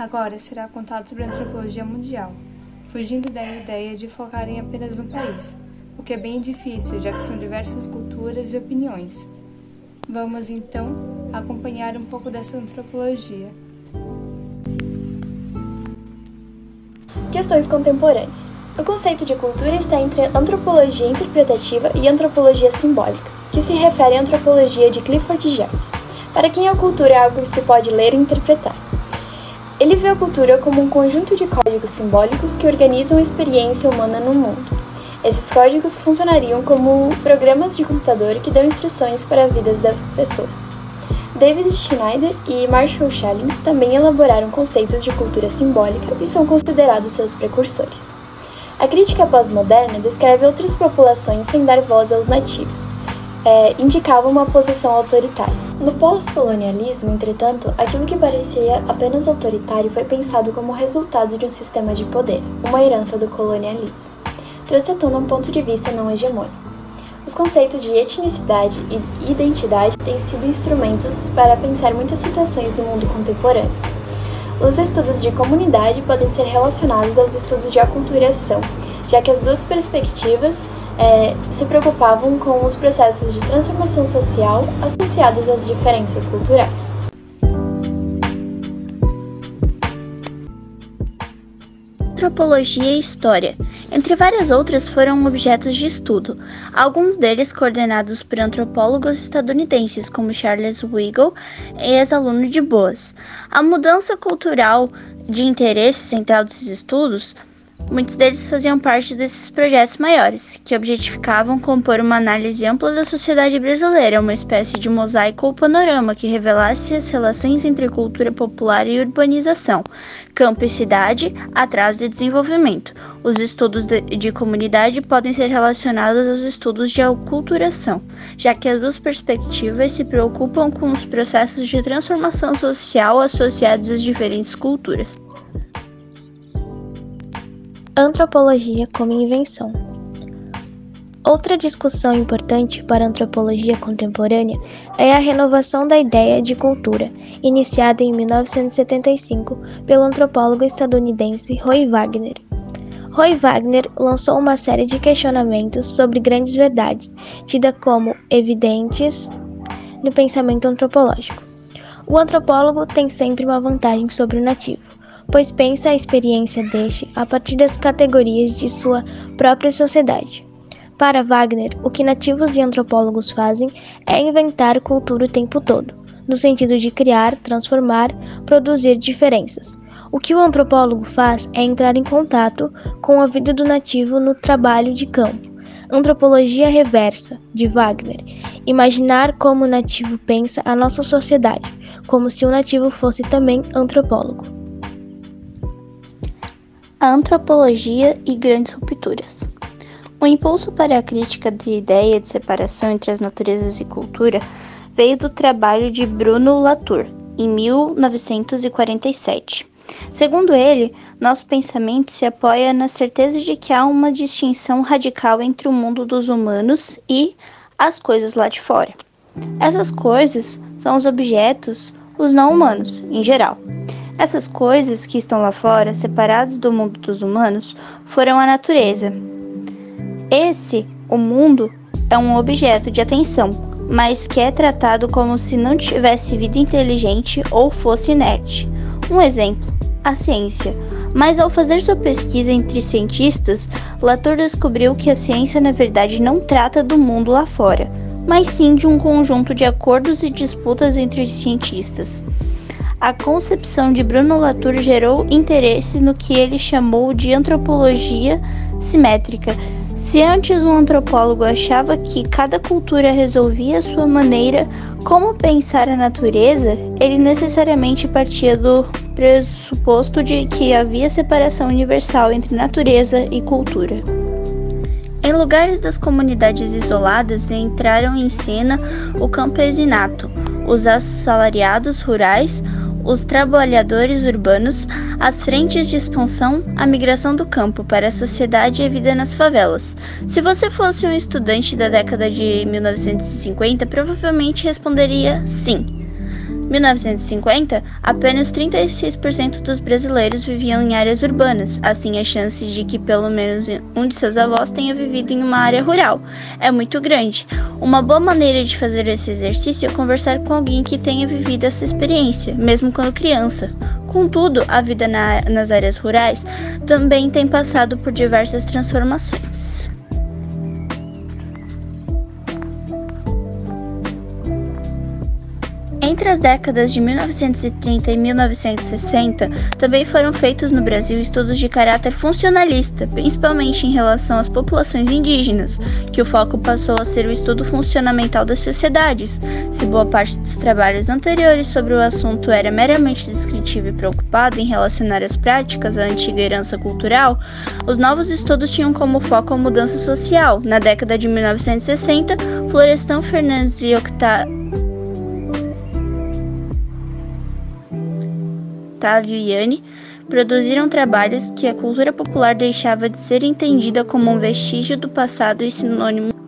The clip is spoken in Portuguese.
Agora será contado sobre a antropologia mundial, fugindo da ideia de focar em apenas um país, o que é bem difícil, já que são diversas culturas e opiniões. Vamos, então, acompanhar um pouco dessa antropologia. Questões contemporâneas. O conceito de cultura está entre antropologia interpretativa e antropologia simbólica, que se refere à antropologia de Clifford Geertz, para quem a cultura é algo que se pode ler e interpretar. Ele vê a cultura como um conjunto de códigos simbólicos que organizam a experiência humana no mundo. Esses códigos funcionariam como programas de computador que dão instruções para a vida das pessoas. David Schneider e Marshall Chalins também elaboraram conceitos de cultura simbólica e são considerados seus precursores. A crítica pós-moderna descreve outras populações sem dar voz aos nativos. Indicava uma posição autoritária. No pós-colonialismo, entretanto, aquilo que parecia apenas autoritário foi pensado como resultado de um sistema de poder, uma herança do colonialismo. Trouxe à tona um ponto de vista não hegemônico. Os conceitos de etnicidade e identidade têm sido instrumentos para pensar muitas situações no mundo contemporâneo. Os estudos de comunidade podem ser relacionados aos estudos de aculturação, já que as duas perspectivas se preocupavam com os processos de transformação social associados às diferenças culturais. Antropologia e história. Entre várias outras, foram objetos de estudo, alguns deles coordenados por antropólogos estadunidenses como Charles Weigle, ex-aluno de Boas. A mudança cultural de interesse central desses estudos, muitos deles faziam parte desses projetos maiores, que objetificavam compor uma análise ampla da sociedade brasileira, uma espécie de mosaico ou panorama que revelasse as relações entre cultura popular e urbanização, campo e cidade, atraso e desenvolvimento. Os estudos de comunidade podem ser relacionados aos estudos de aculturação, já que as duas perspectivas se preocupam com os processos de transformação social associados às diferentes culturas. Antropologia como invenção. Outra discussão importante para a antropologia contemporânea é a renovação da ideia de cultura, iniciada em 1975 pelo antropólogo estadunidense Roy Wagner. Roy Wagner lançou uma série de questionamentos sobre grandes verdades, tidas como evidentes no pensamento antropológico. O antropólogo tem sempre uma vantagem sobre o nativo, pois pensa a experiência deste a partir das categorias de sua própria sociedade. Para Wagner, o que nativos e antropólogos fazem é inventar cultura o tempo todo, no sentido de criar, transformar, produzir diferenças. O que o antropólogo faz é entrar em contato com a vida do nativo no trabalho de campo. Antropologia reversa, de Wagner. Imaginar como o nativo pensa a nossa sociedade, como se o nativo fosse também antropólogo. A antropologia e grandes rupturas. O impulso para a crítica da ideia de separação entre as naturezas e cultura veio do trabalho de Bruno Latour, em 1947. Segundo ele, nosso pensamento se apoia na certeza de que há uma distinção radical entre o mundo dos humanos e as coisas lá de fora. Essas coisas são os objetos, os não humanos, em geral. Essas coisas que estão lá fora, separadas do mundo dos humanos, foram a natureza. O mundo, é um objeto de atenção, mas que é tratado como se não tivesse vida inteligente ou fosse inerte. Um exemplo, a ciência. Mas ao fazer sua pesquisa entre cientistas, Latour descobriu que a ciência na verdade não trata do mundo lá fora, mas sim de um conjunto de acordos e disputas entre os cientistas. A concepção de Bruno Latour gerou interesse no que ele chamou de antropologia simétrica. Se antes um antropólogo achava que cada cultura resolvia a sua maneira como pensar a natureza, ele necessariamente partia do pressuposto de que havia separação universal entre natureza e cultura. Em lugares das comunidades isoladas entraram em cena o campesinato, os assalariados rurais, os trabalhadores urbanos, as frentes de expansão, a migração do campo para a sociedade e a vida nas favelas. Se você fosse um estudante da década de 1950, provavelmente responderia sim. 1950, apenas 36% dos brasileiros viviam em áreas urbanas, assim a chance de que pelo menos um de seus avós tenha vivido em uma área rural é muito grande. Uma boa maneira de fazer esse exercício é conversar com alguém que tenha vivido essa experiência, mesmo quando criança. Contudo, a vida nas áreas rurais também tem passado por diversas transformações. Entre as décadas de 1930 e 1960, também foram feitos no Brasil estudos de caráter funcionalista, principalmente em relação às populações indígenas, que o foco passou a ser o estudo funcionamental das sociedades. Se boa parte dos trabalhos anteriores sobre o assunto era meramente descritivo e preocupado em relacionar as práticas à antiga herança cultural, os novos estudos tinham como foco a mudança social. Na década de 1960, Florestan Fernandes e Otávio Yanni produziram trabalhos que a cultura popular deixava de ser entendida como um vestígio do passado e sinônimo